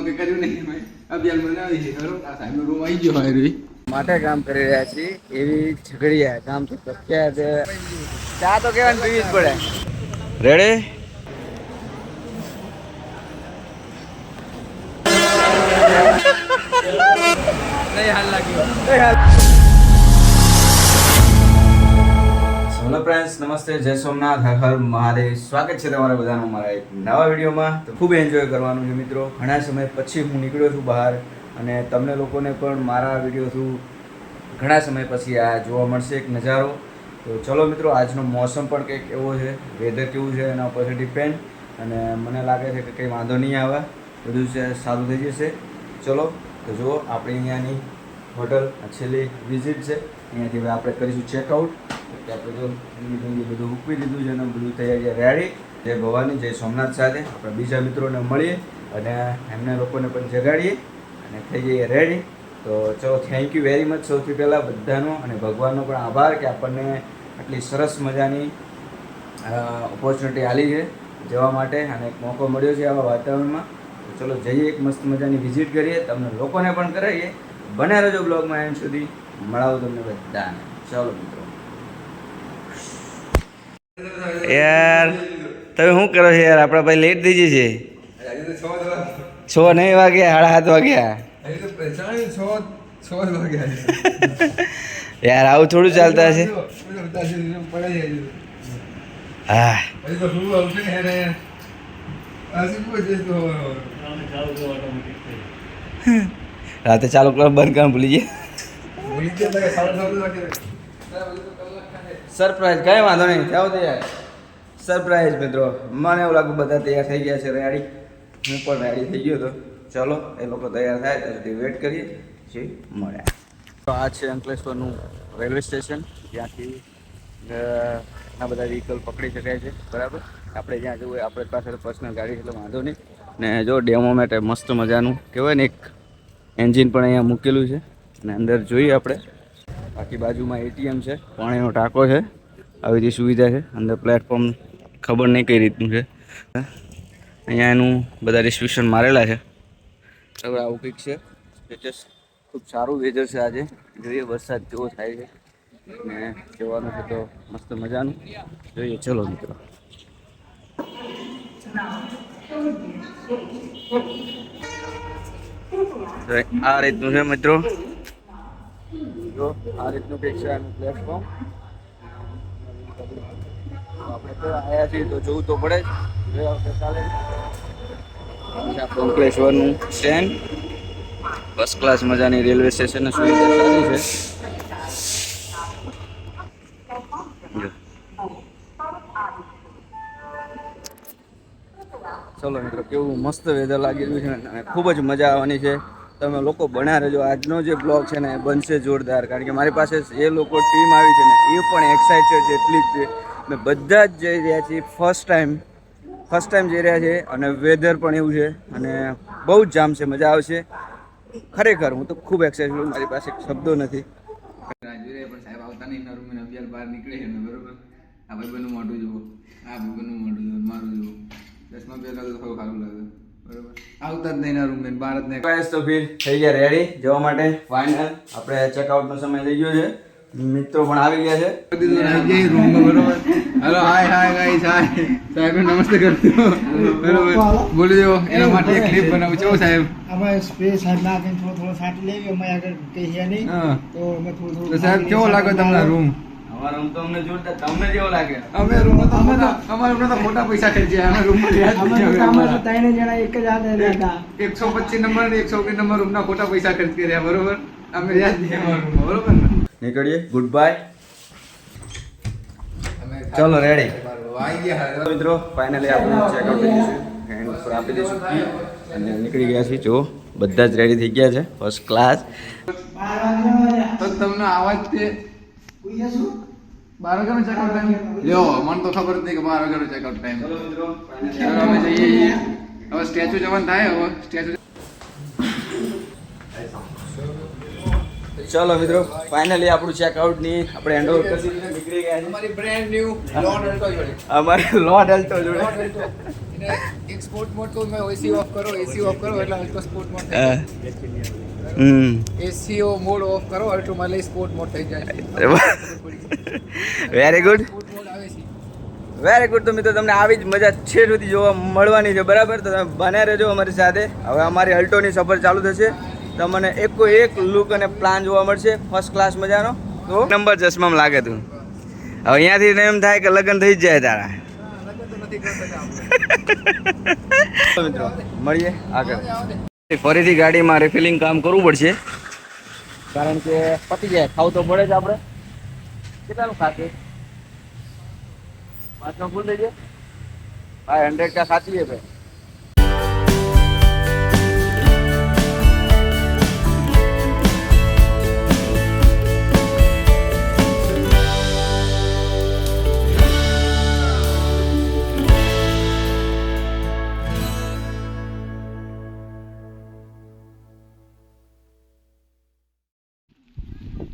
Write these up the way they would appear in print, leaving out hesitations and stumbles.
કે કર્યું નહીં મેં અભિયાન બનાવી છે ખરો આ સાહેબનો રૂમ આવી ગયો હોય રે માટે કામ કરી રહ્યા છીએ એવી ઝઘડિયા કામ તો પ્રખ્યાત ચા તો કેવાનું પીવી જ પડે રેડી નહીં હાલ લાગ્યો હેલો ફ્રેન્ડ્સ નમસ્તે જય સોમનાથ હર હર મહાદેવ સ્વાગત છે તમારા બધાનું મારા એક નવા વિડીયોમાં તો ખૂબ એન્જોય કરવાનું છે મિત્રો ઘણા સમય પછી હું નીકળ્યો છું બહાર અને તમને લોકોને પણ મારા વિડીયો થ્રુ ઘણા સમય પછી આ જોવા મળશે એક નજારો તો ચલો મિત્રો આજનો મોસમ પણ કંઈક એવો છે વેધર કેવું છે એના ઉપર ડિપેન્ડ અને મને લાગે છે કે કંઈ વાંધો નહીં આવે બધું છે સારું થઈ જશે ચલો તો જુઓ આપણે અહીંયાની હોટલ છેલ્લી વિઝિટ છે અહીંયાથી હવે આપણે કરીશું ચેકઆઉટ આપણે જો બધું મૂકી દીધું છે અને બધું તૈયારી રેડી જય ભવાની જય સોમનાથ સાથે આપણે બીજા મિત્રોને મળીએ અને એમને લોકોને પણ જગાડીએ અને થઈ જઈએ રેડી તો ચલો થેન્ક યુ વેરી મચ સૌથી પહેલાં બધાનો અને ભગવાનનો પણ આભાર કે આપણને આટલી સરસ મજાની ઓપોર્ચ્યુનિટી આલી છે જવા માટે અને એક મોકો મળ્યો છે આવા વાતાવરણમાં તો ચલો જઈએ એક મસ્ત મજાની વિઝિટ કરીએ તમને લોકોને પણ કરાવીએ બને રહેજો બ્લોગમાં એન્ડ સુધી મળાવું તમને બધાને ચાલો મિત્રો યાર તમે શું કરો છો યાર આપણા ભાઈ લેટ થઈ જશે 6 નહીં વાગ્યા 7:30 વાગ્યા યાર આવું થોડું ચાલતા હશે હા રાતે ચાલુ કરવા બંધ કરવા ભૂલી ગયા સરપ્રાઈઝ કઈ વાંધો નહીં જાઓ તૈયાર સરપ્રાઈઝ મિત્રો મને એવું લાગ્યું બધા તૈયાર થઈ ગયા છે રેડી હું પણ રેડી થઈ ગયો હતો ચલો એ લોકો તૈયાર થાય ત્યાં સુધી વેઇટ કરીએ પછી મળ્યા તો આ છે અંકલેશ્વરનું રેલવે સ્ટેશન જ્યાંથી ઘણા બધા વ્હીકલ પકડી શકાય છે બરાબર આપણે જ્યાં જવું હોય આપણી પાસે પર્સનલ ગાડી એટલે વાંધો નહીં ને જો ડેમો માટે મસ્ત મજાનું કહેવાય ને એક એન્જિન પણ અહીંયા મૂકેલું છે અને અંદર જોઈએ આપણે બાકી બાજુમાં એટીએમ છે પાણીનો ટાંકો છે આવી બધી સુવિધા છે અંદર પ્લેટફોર્મ ખબર નહીં કઈ રીતનું છે અહીંયા એનું બધા રિસ્ટ્રિક્શન મારેલા છે હવે આવું કંઈક છે સ્ટેટસ ખૂબ સારું વેધર છે આજે જોઈએ વરસાદ કેવો થાય છે ને જવાનું છે તો મસ્ત મજાનું જોઈએ ચલો મિત્રો આ રીતનું છે મિત્રો જો આ રીતનું કંઈક છે આનું પ્લેટફોર્મ આપણે તો આવ્યા છીએ તો જોવું તો પડે જ ચાલે અંકલેશ્વરનું સ્ટેન્ડ ફર્સ્ટ ક્લાસ મજાની રેલવે સ્ટેશનની સુવિધા સારી છે ચલો મિત્રો કેવું મસ્ત વેધર લાગી રહ્યું છે અને ખૂબ જ મજા આવવાની છે તમે લોકો બન્યા રહેજો આજનો જે બ્લોગ છે ને એ બનશે જોરદાર કારણ કે મારી પાસે એ લોકો ટીમ આવી છે ને એ પણ એક્સાઇટેડ છે એટલી જ છે ને બધા જ જઈ રહ્યા છીએ ફર્સ્ટ ટાઈમ જઈ રહ્યા છે અને વેધર પણ એવું છે અને બહુ જ જામ છે મજા આવશે ખરેખર હું તો ખૂબ એક્સાઇટેડ છું મારી પાસે શબ્દો નથી પણ સાહેબ આવતા નહીં રૂમ અભિયાન બહાર નીકળે છે ને બરોબર આ ભાઈબંધનું મોઢું જુઓ આ ભાઈબંધનું મોઢું જુઓ મારું જુઓ 10માં પહેલા તો થોડું સારું લાગે બરોબર આવતા જ નહીં રૂમ બહાર જ નહીં ગાઈસ તો ફિર થઈ ગયા રેડી જવા માટે ફાઇનલ આપણે ચેકઆઉટનો સમય થઈ ગયો છે મિત્રો પણ આવી ગયા છે બધી રૂમમાં બરોબર હેલો હાય ગાઈસ હાય સાહેબ નમસ્તે કરતો બરોબર બોલી દો એના માટે એક ક્લિપ બનાવું છો સાહેબ અમે સ્પેસ નાખીને થોડો સાટી લેવી અમે આગળ કઈ છે નહીં તો અમે થોડું તો સાહેબ કેવો લાગે તમને રૂમ અમારો રૂમ તો અમને જોરદાર તમને કેવો લાગે અમે રૂમ તો અમારા રૂમ તો મોટા પૈસા ખર્ચ્યા અમે રૂમ અમે તો ત્રણે જણા એક જ હાથે હતા 125 નંબર અને 119 નંબર રૂમના ખોટા પૈસા ખર્ચ કર્યા બરોબર અમે યાદ નહીં અમારા રૂમ બરોબર ને નીકળીએ ગુડ બાય ચલો રેડી આવી ગયા મિત્રો ફાઇનલી આપણે ચેકઆઉટ થઈ જઈશું હેન્ડ ઉપર આપી દઈશું અને નીકળી ગયા છીએ જો બધા જ રેડી થઈ ગયા છે ફર્સ્ટ ક્લાસ તો તમને આવાજ તે 12 વાગ્યાનો ચેકઆઉટ ટાઈમ લ્યો મને તો ખબર જ નહીં કે 12 વાગ્યાનો ચેકઆઉટ ટાઈમ ચલો અમે જઈએ હવે સ્ટેચ્યુ જવાનું થાય હવે સ્ટેચ્યુ ચલો મિત્રો ફાઇનલી આપણું ચેકઆઉટ ની આપણે હેન્ડઓવર કરી દીધું, નીકળી ગયા છે. અમારી બ્રાન્ડ ન્યુ લોન અલ્ટો જોડે અમારે લોડ અલ્ટો જોડે એને એક સ્પોર્ટ મોડ તો મેં એસી ઓફ કરો એટલે અલ્ટો સ્પોર્ટ મોડ થઈ હા. જાય. એસી મોડ ઓફ કરો અલ્ટો માં લઈ સ્પોર્ટ મોડ થઈ જાય. વેરી ગુડ સ્પોર્ટ મોડ આવે છે. Very good. તો મિત્રો તમને આવી જ મજા છેડ સુધી જોવા મળવાની છે, બરાબર? તો તમે બને રહેજો અમારી સાથે. હવે અમારી અલ્ટોની સફર ચાલુ થશે. તમને એકો એક લુક અને પ્લાન જોવા મળશે ફર્સ્ટ ક્લાસ મજાનો. તો નંબર ચશ્મામાં લાગે તું. હવે અહીંયાથી એમ થાય કે લગ્ન થઈ જ જાય તારા. લગન તો નથી કરતા આપણે. મિત્રો મળીએ આગળ. ફરીથી ગાડીમાં રિફિલિંગ કામ કરવું પડશે, કારણ કે પતી જાય. ખાવું તો પડે જ આપણે. કેટલાનું ખાતે 500 ફૂલ થઈ જાય 100 का खाती है भाई.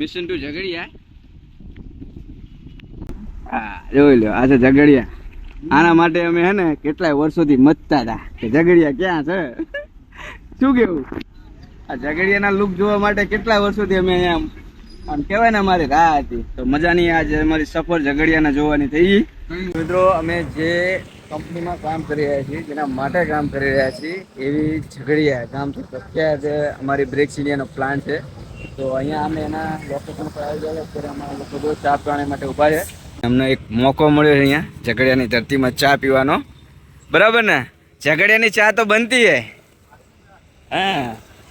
Mission to Jhagadia. હા જોઈ લો, આ છે ઝઘડિયા. આના માટે અમે હે ને કેટલાય વર્ષોથી મથતા હતા કે ઝઘડિયા ક્યાં છે. શું કેવું? આ ઝઘડિયાના લુક જોવા માટે કેટલા વર્ષોથી અમે અહીંયા આમ કહેવાય ને અમારી રાહ હતી. તો મજાની આજે અમારી સફર ઝઘડિયાના જોવાની થઈ. મિત્રો અમે જે કંપનીમાં કામ કરી રહ્યા છીએ, જેના માટે કામ કરી રહ્યા છીએ, એવી ઝઘડિયા ગામથી પ્રખ્યાત અમારી બ્રેક સિલિયાનો પ્લાન્ટ છે. તો અહીંયા અમે એના લોકેશન પર આવી ગયા. અત્યારે અમારા લોકો જો ચા પીવા માટે ઊભા છે. અમને એક મોકો મળ્યો છે અહીંયા ઝઘડિયાની ધરતીમાં ચા પીવાનો, બરાબર ને? ઝઘડિયાની ચા તો બનતી હે. હા,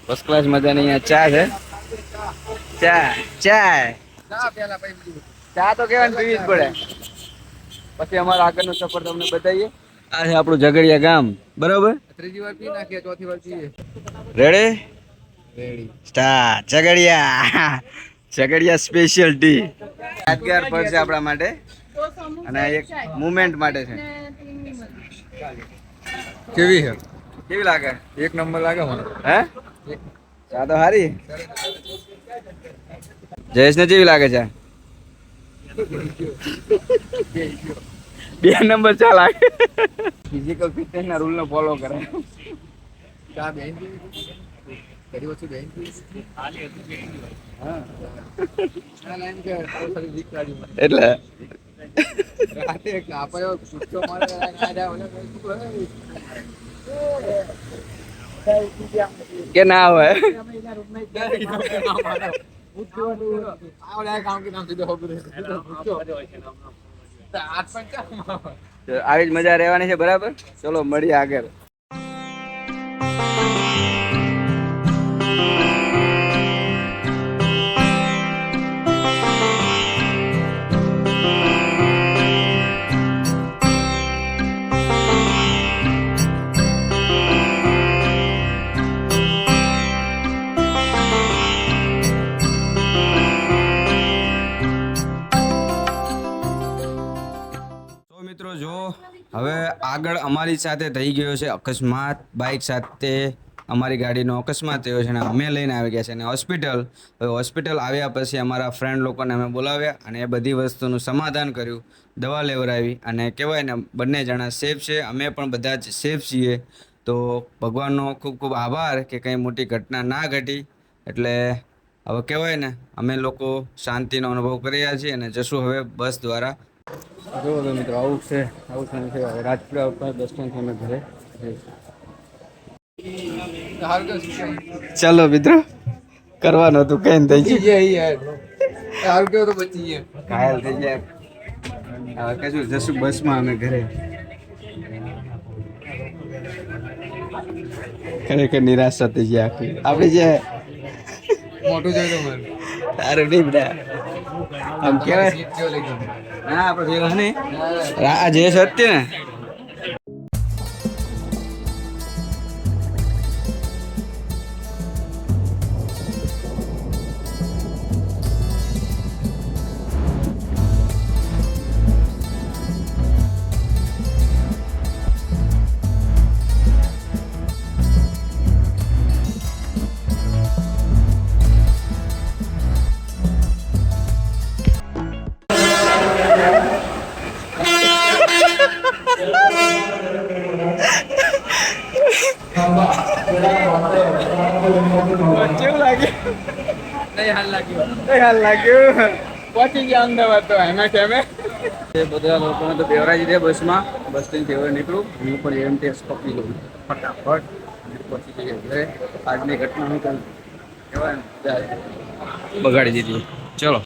ફર્સ્ટ ક્લાસ મજાની અહીંયા ચા છે. ચા તો કેવાય પીવી જ પડે. પછી અમારો આગળનો સફર તમને બતાવીએ. આ છે આપણું ઝઘડિયા ગામ, બરાબર? ત્રીજી વાર પી નાખીએ, ચોથી વાર પીએ. Ready ready start. Zaghadia special tea યાદગાર પળ છે આપણા માટે, અને એક મુમેન્ટ માટે છે. કેવી છે? કેવી લાગે? એક નંબર લાગે મને. હે, ચા તો સારી. જયેશને કેવી લાગે છે? 2 નંબર ચા લાગે. ફિઝિકલ ફિટનેસ ના રૂલ નો ફોલો કરે. ચા બેન કરી વચ્ચે બેન હા લાઈન કે થોડી વીક લાગી મને. એટલે રાતે આપણે ગુસ્સો મારે આ જા ઓલે કે ના હોય. આવી જ મજા રહેવાની છે, બરાબર? ચલો મળીએ આગળ. મિત્રો જો હવે આગળ અમારી સાથે થઈ ગયો છે અકસ્માત. બાઇક સાથે અમારી ગાડીનો અકસ્માત થયો છે અને અમે લઈને આવી ગયા છે અને હોસ્પિટલ. હવે હોસ્પિટલ આવ્યા પછી અમારા ફ્રેન્ડ લોકોને અમે બોલાવ્યા અને એ બધી વસ્તુનું સમાધાન કર્યું, દવા લેવડાવી, અને કહેવાય ને બંને જણા સેફ છે. અમે પણ બધા જ સેફ છીએ. તો ભગવાનનો ખૂબ ખૂબ આભાર કે કંઈ મોટી ઘટના ના ઘટી. એટલે હવે કહેવાય ને અમે લોકો શાંતિનો અનુભવ કરી રહ્યા છીએ અને જશું હવે બસ દ્વારા. જો મિત્રો આવું છે રાજપુરા બસ સ્ટેન્ડથી અમે ઘરે. ચાલો મિત્રો, કરવાનું હતું કઈ થઈ સારું કેવું તો બચી ગયા. ઘાયલ થઈ ગયા. હવે કશું જશું બસમાં અમે ઘરે. ખરેખર નિરાશા થઈ ગયા આખી આપણે. જે મોટું જોઈ તો મને તારું નહીં બધા આમ કહેવાય. સીટ જેવો લઈ ગયો. ના આપણે ભેગા નહીં આ જે સત્ય ને. કેવું લાગ્યું? નહીં હાલ લાગ્યું. કઈ હાલ લાગ્યું? પહોંચી ગયા અમદાવાદ તો એમાં કેમે એ બધા લોકોને તો બેવરાજી દે બસમાં. બસ સ્ટેન્ડ ફેવર નીકળું, હું પણ એમટીએસ પકડી લઉં ફટાફટ અને પહોંચી જઈએ ઘરે. આજની ઘટના હું તમને કહેવાય ને બગાડી દીધી. ચલો.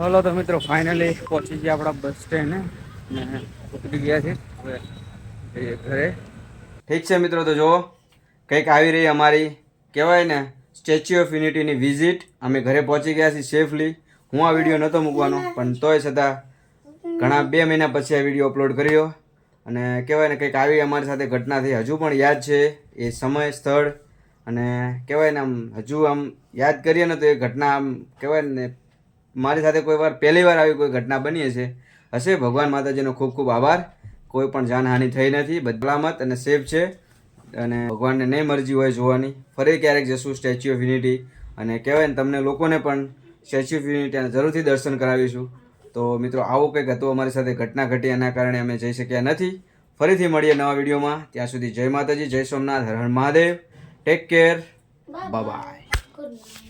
ચાલો તો મિત્રો ફાઇનલી પહોંચી ગયા આપણા બસ સ્ટેન્ડ ને ઉતરી ગયા છે. હવે જઈએ ઘરે. ઠીક છે મિત્રો, તો જુઓ કંઈક આવી રહી અમારી કહેવાય ને સ્ટેચ્યુ ઓફ યુનિટીની વિઝિટ. અમે ઘરે પહોંચી ગયા છીએ સેફલી. હું આ વિડીયો નહોતો મૂકવાનો, પણ તોય છતાં ઘણા 2 મહિના પછી આ વિડીયો અપલોડ કર્યો. અને કહેવાય ને કંઈક આવી અમારી સાથે ઘટના થઈ. હજુ પણ યાદ છે એ સમય, સ્થળ, અને કહેવાય ને આમ હજુ આમ યાદ કરીએ ને તો એ ઘટના આમ કહેવાય ને મારી સાથે કોઈ વાર પહેલી વાર આવી કોઈ ઘટના બની હશે. ભગવાન માતાજીનો ખૂબ ખૂબ આભાર. કોઈ પણ જાનહાનિ થઈ નથી, બદલામત અને સેફ છે. અને ભગવાનને નહીં મરજી હોય જોવાની, ફરી ક્યારેક જશું સ્ટેચ્યુ ઓફ યુનિટી. અને કહેવાય ને તમને લોકોને પણ સ્ટેચ્યુ ઓફ યુનિટી જરૂરથી દર્શન કરાવીશું. તો મિત્રો આવું કંઈક હતું અમારી સાથે ઘટના ઘટી, એના કારણે અમે જઈ શક્યા નથી. ફરીથી મળીએ નવા વિડીયોમાં. ત્યાં સુધી જય માતાજી, જય સોમનાથ, હર હર Mahadev. Take care, bye by.